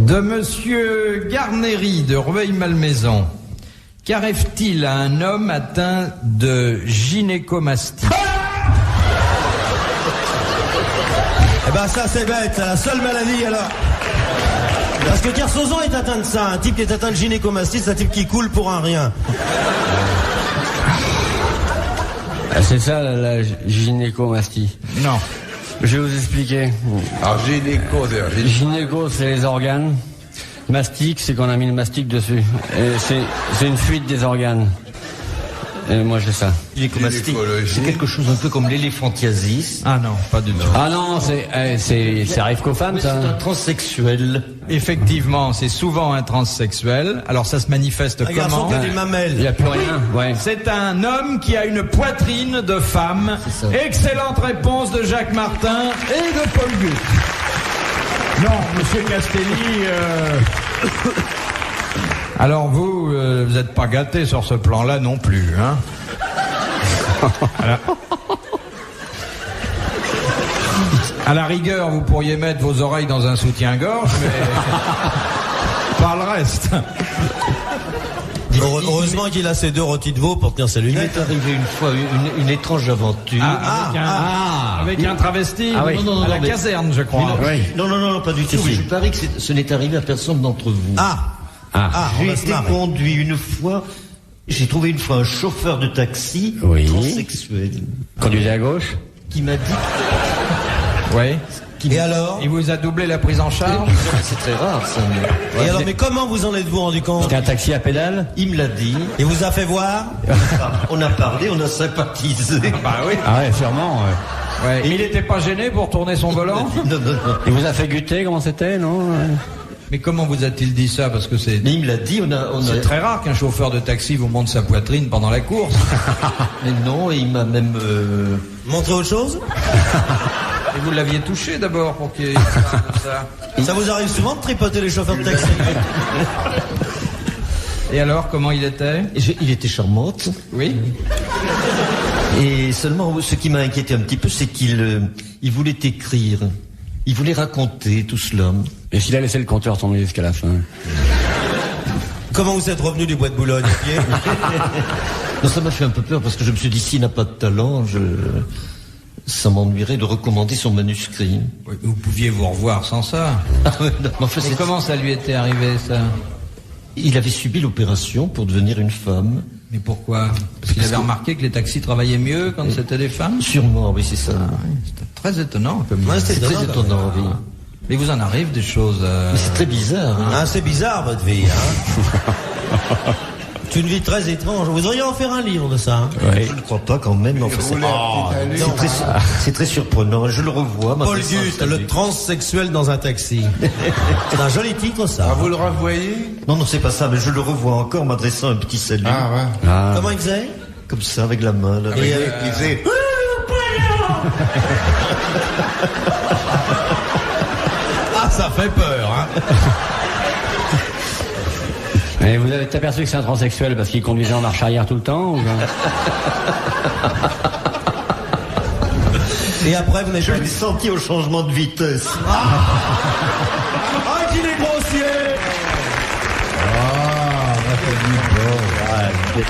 De Monsieur Garnery de Rueil-Malmaison. Qu'arrive-t-il à un homme atteint de gynécomastie? Eh ben ça c'est bête, c'est la seule maladie alors. Parce que Kersozon est atteint de ça, un type qui est atteint de gynécomastie, c'est un type qui coule pour un rien. C'est ça la gynécomastie. Non. Je vais vous expliquer. Alors Gynéco, c'est les organes. Mastic, c'est qu'on a mis une mastic dessus. Et c'est une fuite des organes. Et moi j'ai ça. Gynécomastie, c'est quelque chose un peu comme l'éléphantiasis. Ah non, pas du tout. Ah non, ça arrive qu'aux femmes, ça. C'est un transsexuel. Effectivement, c'est souvent un transsexuel. Alors ça se manifeste Un garçon comment? qui a des mamelles. Il n'y a plus rien, ouais. C'est un homme qui a une poitrine de femme. C'est ça. Excellente réponse de Jacques Martin et de Paul Gut. Non, Monsieur Castelli. Alors vous n'êtes pas gâté sur ce plan-là non plus, hein? À la rigueur, vous pourriez mettre vos oreilles dans un soutien-gorge, mais pas le reste. Heureusement qu'il a ses 2 rôtis de veau pour tenir ses Il lunettes. m'est arrivé une fois une étrange aventure. Avec un travesti Ah oui. Non, à la mais- caserne, je crois. Oui. Non, pas du tout. si. Je parie que ce n'est arrivé à personne d'entre vous. On J'ai va se été marrer. conduit une fois. J'ai trouvé une fois un chauffeur de taxi Oui. transsexuel Conduisez à gauche. qui m'a dit. Oui. Et alors? Il vous a doublé la prise en charge? C'est très rare ça. Mais... Et alors, mais comment vous en êtes-vous rendu compte? C'était un taxi à pédale. Il me l'a dit. Il vous a fait voir? On a parlé, on a sympathisé. Bah oui. Ah ouais, sûrement. Ouais. Ouais. Il n'était pas gêné pour tourner son volant? Non. Il vous a fait goûter comment c'était, non? Mais comment vous a-t-il dit ça? Parce que c'est Mais il me l'a dit, on a... c'est très rare qu'un chauffeur de taxi vous montre sa poitrine pendant la course. Mais non, et il m'a même... Montrer autre chose? Et vous l'aviez touché d'abord pour qu'il parle de ça. Ça vous arrive souvent de tripoter les chauffeurs de taxi? Et alors, comment il était? Il était charmante. Oui. Et seulement, ce qui m'a inquiété un petit peu, c'est qu'il voulait écrire. Il voulait raconter tout cela. Et s'il a laissé le compteur tomber jusqu'à la fin? Comment vous êtes revenu du bois de Boulogne à pied? Non, ça m'a fait un peu peur parce que je me suis dit, s'il n'a pas de talent, ça m'ennuierait de recommander son manuscrit. Oui, vous pouviez vous revoir sans ça. Ah ouais, non, mais enfin, Et comment ça lui était arrivé, ça? Il avait subi l'opération pour devenir une femme. Mais pourquoi? Parce qu'il avait remarqué que les taxis travaillaient mieux quand c'était des femmes? Sûrement, oui, c'est ça. C'était très étonnant. Comme Ouais, C'est très étonnant, oui. Mais vous en arrive des choses... Mais c'est très bizarre. Hein. Ah, c'est bizarre votre vie, hein? C'est une vie très étrange. Vous auriez en faire un livre de ça, hein? Je ne crois pas quand même. Enfin, c'est très surprenant. Je le revois. Paul Gut, le transsexuel dans un taxi. C'est un joli titre, ça. Vous le revoyez? Non, c'est pas ça, mais je le revois encore m'adressant un petit salut. Ouais. Comment il faisait? Comme ça, avec la main. Là, Et, Il disait... Ah, ça fait peur, hein? Et vous avez aperçu que c'est un transsexuel parce qu'il conduisait en marche arrière tout le temps ou pas? Et après, vous n'avez je pas l'ai vu. senti au changement de vitesse. Ah, qu'il est grossier! Ouais.